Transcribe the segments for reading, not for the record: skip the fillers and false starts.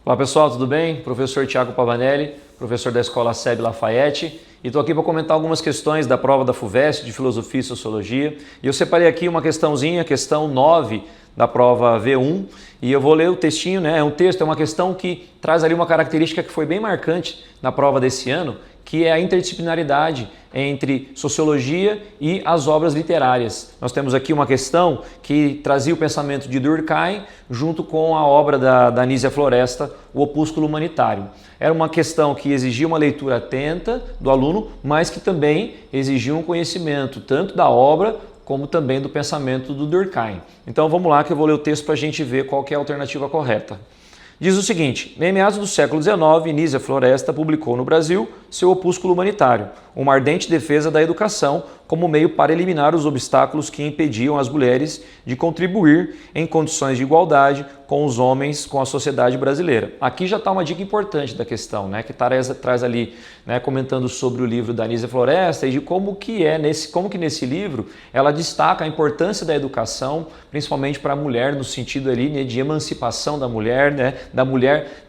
Olá pessoal, tudo bem? Professor Thiago Pavanelli, professor da Escola SEB Lafayette, e estou aqui para comentar algumas questões da prova da FUVEST de Filosofia e Sociologia. E eu separei aqui uma questãozinha, questão 9 da prova V1, e eu vou ler o textinho, né? É um texto, é uma questão que traz ali uma característica que foi bem marcante na prova desse ano, que é a interdisciplinaridade entre sociologia e as obras literárias. Nós temos aqui uma questão que trazia o pensamento de Durkheim junto com a obra da Anísia Floresta, O Opúsculo Humanitário. Era uma questão que exigia uma leitura atenta do aluno, mas que também exigia um conhecimento tanto da obra como também do pensamento do Durkheim. Então vamos lá que eu vou ler o texto para a gente ver qual que é a alternativa correta. Diz o seguinte: em meados do século XIX, Anísia Floresta publicou no Brasil seu Opúsculo Humanitário, uma ardente defesa da educação como meio para eliminar os obstáculos que impediam as mulheres de contribuir em condições de igualdade com os homens, com a sociedade brasileira. Aqui já está uma dica importante da questão, né, que traz ali, né, comentando sobre o livro da Anísia Floresta e de como que nesse livro ela destaca a importância da educação, principalmente para a mulher, no sentido ali, né, de emancipação da mulher, né, da mulher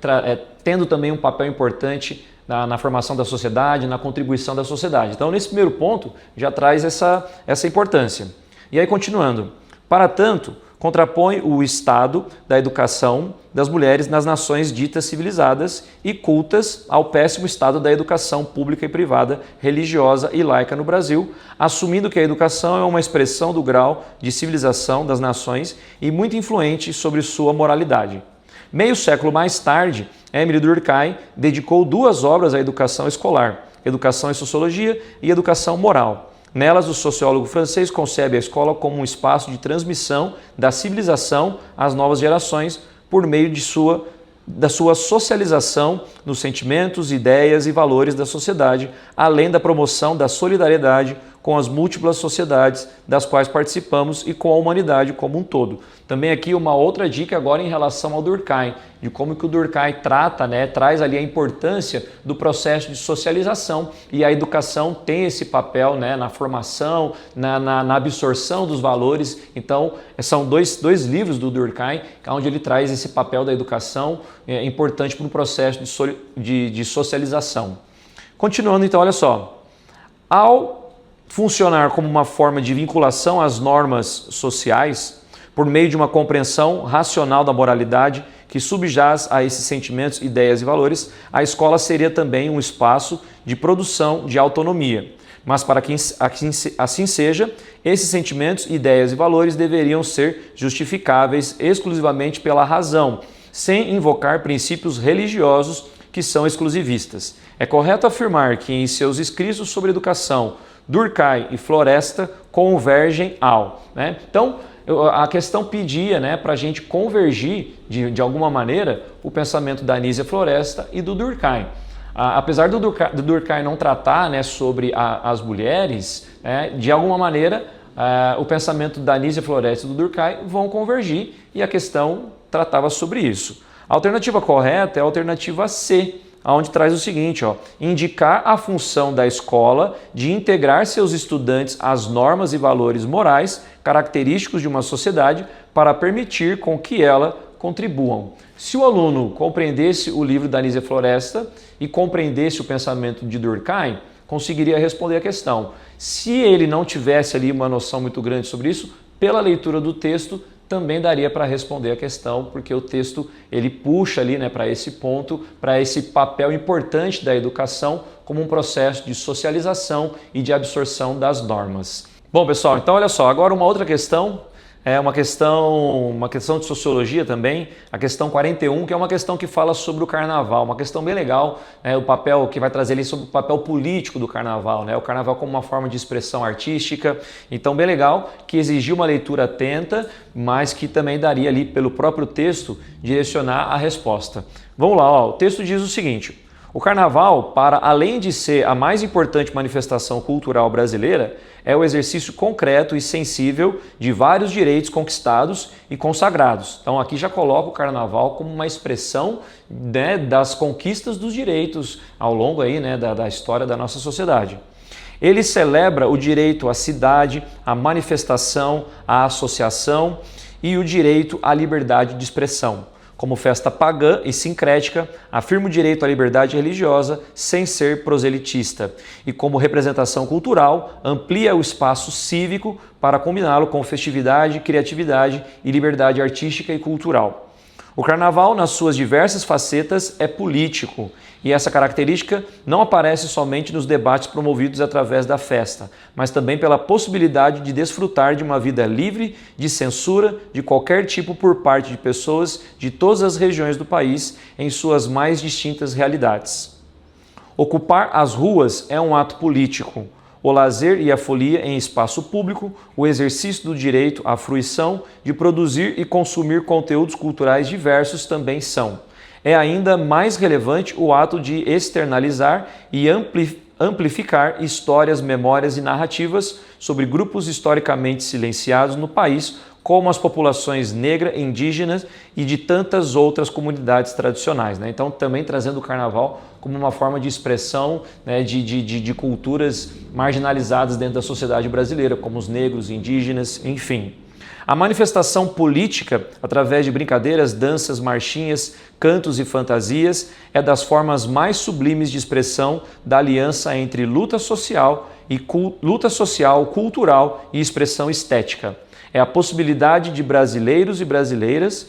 tendo também um papel importante na formação da sociedade, na contribuição da sociedade. Então, nesse primeiro ponto, já traz essa importância. E aí, continuando. Para tanto, contrapõe o estado da educação das mulheres nas nações ditas civilizadas e cultas ao péssimo estado da educação pública e privada, religiosa e laica no Brasil, assumindo que a educação é uma expressão do grau de civilização das nações e muito influente sobre sua moralidade. Meio século mais tarde, Émile Durkheim dedicou 2 obras à educação escolar, Educação e Sociologia e Educação Moral. Nelas, o sociólogo francês concebe a escola como um espaço de transmissão da civilização às novas gerações por meio da sua socialização nos sentimentos, ideias e valores da sociedade, além da promoção da solidariedade com as múltiplas sociedades das quais participamos e com a humanidade como um todo. Também aqui uma outra dica agora em relação ao Durkheim, de como que o Durkheim trata, né, traz ali a importância do processo de socialização, e a educação tem esse papel, né, na formação, na absorção dos valores. Então são dois livros do Durkheim onde ele traz esse papel da educação importante para o processo de socialização. Continuando então, olha só, ao funcionar como uma forma de vinculação às normas sociais, por meio de uma compreensão racional da moralidade que subjaz a esses sentimentos, ideias e valores, a escola seria também um espaço de produção de autonomia. Mas para que assim seja, esses sentimentos, ideias e valores deveriam ser justificáveis exclusivamente pela razão, sem invocar princípios religiosos que são exclusivistas. É correto afirmar que em seus escritos sobre educação, Durkheim e Floresta convergem ao, né? Então, a questão pedia, né, para a gente convergir de alguma maneira o pensamento da Anísia Floresta e do Durkheim. Apesar do Durkheim não tratar, né, sobre as mulheres, de alguma maneira o pensamento da Anísia Floresta e do Durkheim vão convergir, e a questão tratava sobre isso. A alternativa correta é a alternativa C, onde traz o seguinte, indicar a função da escola de integrar seus estudantes às normas e valores morais característicos de uma sociedade para permitir com que ela contribuam. Se o aluno compreendesse o livro da Anísia Floresta e compreendesse o pensamento de Durkheim, conseguiria responder a questão. Se ele não tivesse ali uma noção muito grande sobre isso, pela leitura do texto, também daria para responder a questão, porque o texto ele puxa ali, né, para esse ponto, para esse papel importante da educação como um processo de socialização e de absorção das normas. Bom, pessoal, então olha só, agora uma outra questão, uma questão de sociologia também, a questão 41, que é uma questão que fala sobre o carnaval, uma questão bem legal, o papel que vai trazer ali sobre o papel político do carnaval, né? O carnaval como uma forma de expressão artística, então bem legal, que exigiu uma leitura atenta, mas que também daria ali pelo próprio texto direcionar a resposta. Vamos lá, o texto diz o seguinte: o carnaval, para além de ser a mais importante manifestação cultural brasileira, é o exercício concreto e sensível de vários direitos conquistados e consagrados. Então aqui já coloca o carnaval como uma expressão, né, das conquistas dos direitos ao longo aí, né, da história da nossa sociedade. Ele celebra o direito à cidade, à manifestação, à associação e o direito à liberdade de expressão. Como festa pagã e sincrética, afirma o direito à liberdade religiosa sem ser proselitista e, como representação cultural, amplia o espaço cívico para combiná-lo com festividade, criatividade e liberdade artística e cultural. O carnaval, nas suas diversas facetas, é político e essa característica não aparece somente nos debates promovidos através da festa, mas também pela possibilidade de desfrutar de uma vida livre de censura de qualquer tipo por parte de pessoas de todas as regiões do país em suas mais distintas realidades. Ocupar as ruas é um ato político. O lazer e a folia em espaço público, o exercício do direito à fruição de produzir e consumir conteúdos culturais diversos também são. É ainda mais relevante o ato de externalizar e amplificar histórias, memórias e narrativas sobre grupos historicamente silenciados no país, como as populações negra, indígenas e de tantas outras comunidades tradicionais. Então, também trazendo o carnaval como uma forma de expressão, de culturas marginalizadas dentro da sociedade brasileira, como os negros, indígenas, enfim. A manifestação política, através de brincadeiras, danças, marchinhas, cantos e fantasias, é das formas mais sublimes de expressão da aliança entre luta social, cultural e expressão estética. É a possibilidade de brasileiros e brasileiras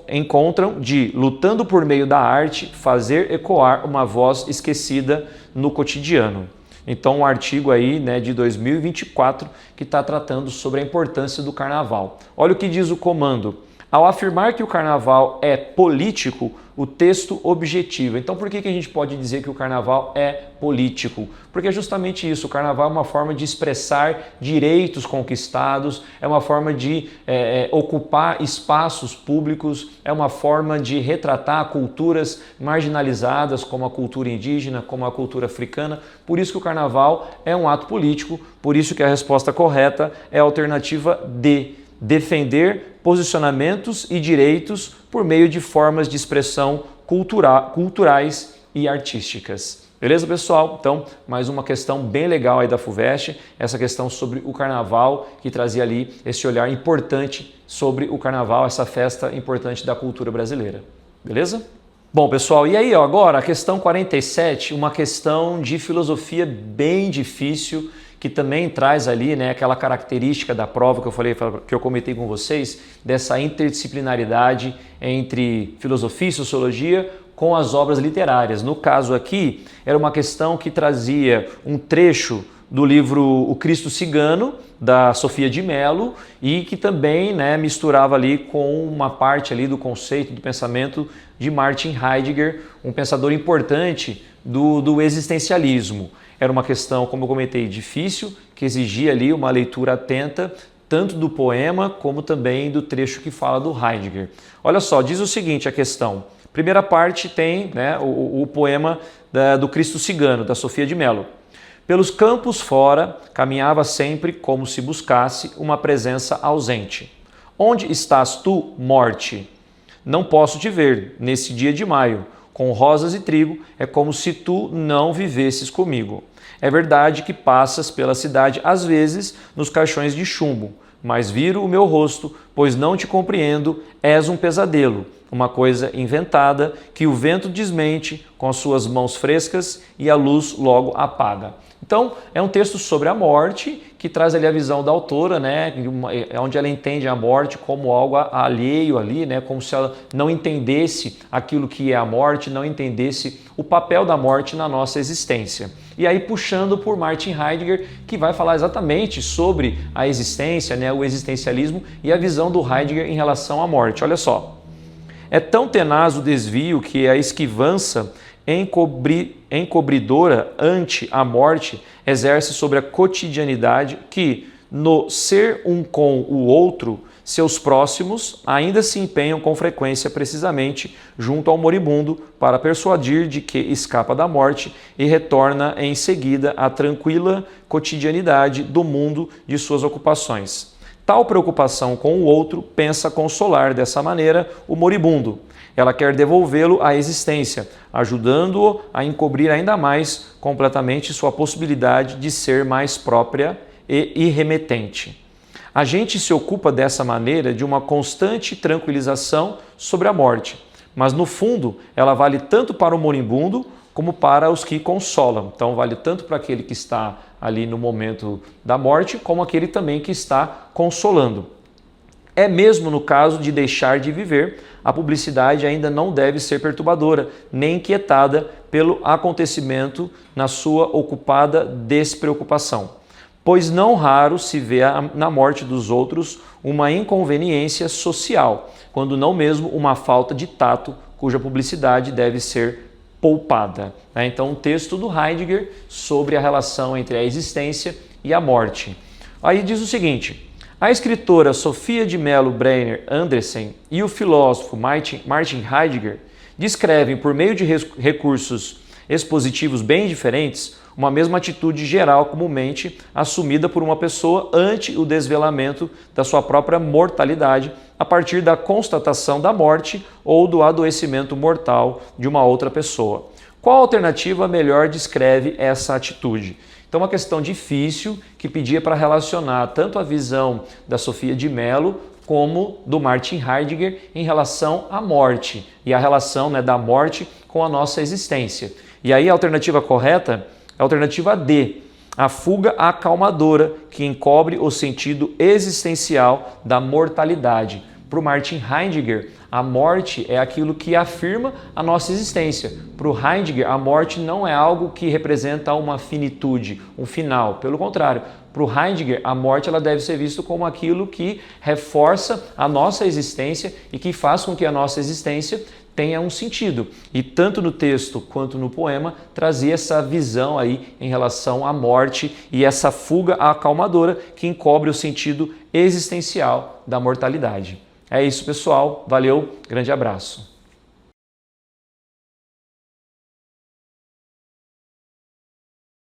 encontram de, lutando por meio da arte, fazer ecoar uma voz esquecida no cotidiano. Então, um artigo aí, de 2024 que está tratando sobre a importância do carnaval. Olha o que diz o comando. Ao afirmar que o carnaval é político, o texto objetiva. Então, por que a gente pode dizer que o carnaval é político? Porque é justamente isso, o carnaval é uma forma de expressar direitos conquistados, é uma forma de ocupar espaços públicos, é uma forma de retratar culturas marginalizadas, como a cultura indígena, como a cultura africana. Por isso que o carnaval é um ato político, por isso que a resposta correta é a alternativa D. Defender posicionamentos e direitos por meio de formas de expressão culturais e artísticas. Beleza, pessoal? Então, mais uma questão bem legal aí da FUVEST, essa questão sobre o carnaval, que trazia ali esse olhar importante sobre o carnaval, essa festa importante da cultura brasileira. Beleza? Bom, pessoal, e aí, agora a questão 47, uma questão de filosofia bem difícil, que também traz ali aquela característica da prova que eu comentei com vocês, dessa interdisciplinaridade entre filosofia e sociologia com as obras literárias. No caso aqui, era uma questão que trazia um trecho do livro O Cristo Cigano, da Sofia de Mello, e que também misturava ali com uma parte ali do conceito, do pensamento de Martin Heidegger, um pensador importante do existencialismo. Era uma questão, como eu comentei, difícil, que exigia ali uma leitura atenta, tanto do poema como também do trecho que fala do Heidegger. Olha só, diz o seguinte a questão. Primeira parte tem o poema do Cristo Cigano, da Sofia de Mello. Pelos campos fora, caminhava sempre como se buscasse uma presença ausente. Onde estás tu, morte? Não posso te ver, nesse dia de maio. Com rosas e trigo, é como se tu não vivesses comigo. É verdade que passas pela cidade às vezes nos caixões de chumbo, mas viro o meu rosto, pois não te compreendo, és um pesadelo, uma coisa inventada que o vento desmente com as suas mãos frescas e a luz logo apaga. Então, é um texto sobre a morte que traz ali a visão da autora, onde ela entende a morte como algo alheio ali, como se ela não entendesse aquilo que é a morte, não entendesse o papel da morte na nossa existência. E aí puxando por Martin Heidegger, que vai falar exatamente sobre a existência, o existencialismo e a visão do Heidegger em relação à morte. Olha só, é tão tenaz o desvio que a esquivança encobridora ante a morte exerce sobre a cotidianidade que, no ser um com o outro, seus próximos ainda se empenham com frequência precisamente junto ao moribundo para persuadir de que escapa da morte e retorna em seguida à tranquila cotidianidade do mundo de suas ocupações. Tal preocupação com o outro pensa consolar dessa maneira o moribundo. Ela quer devolvê-lo à existência, ajudando-o a encobrir ainda mais completamente sua possibilidade de ser mais própria e irremetente. A gente se ocupa dessa maneira de uma constante tranquilização sobre a morte, mas no fundo ela vale tanto para o moribundo como para os que consolam. Então vale tanto para aquele que está ali no momento da morte, como aquele também que está consolando. É mesmo no caso de deixar de viver, a publicidade ainda não deve ser perturbadora, nem inquietada pelo acontecimento na sua ocupada despreocupação. Pois não raro se vê na morte dos outros uma inconveniência social, quando não mesmo uma falta de tato, cuja publicidade deve ser poupada. Então, um texto do Heidegger sobre a relação entre a existência e a morte. Aí diz o seguinte: a escritora Sofia de Mello Breiner Andressen e o filósofo Martin Heidegger descrevem, por meio de recursos expositivos bem diferentes, uma mesma atitude geral comumente assumida por uma pessoa ante o desvelamento da sua própria mortalidade a partir da constatação da morte ou do adoecimento mortal de uma outra pessoa. Qual alternativa melhor descreve essa atitude? Então, uma questão difícil que pedia para relacionar tanto a visão da Sofia de Mello como do Martin Heidegger em relação à morte e a relação da morte com a nossa existência. E aí a alternativa correta é a alternativa D, a fuga acalmadora que encobre o sentido existencial da mortalidade. Para o Martin Heidegger, a morte é aquilo que afirma a nossa existência. Para o Heidegger, a morte não é algo que representa uma finitude, um final. Pelo contrário, para o Heidegger, a morte ela deve ser vista como aquilo que reforça a nossa existência e que faz com que a nossa existência tenha um sentido. E tanto no texto quanto no poema trazia essa visão aí em relação à morte e essa fuga acalmadora que encobre o sentido existencial da mortalidade. É isso, pessoal. Valeu, grande abraço.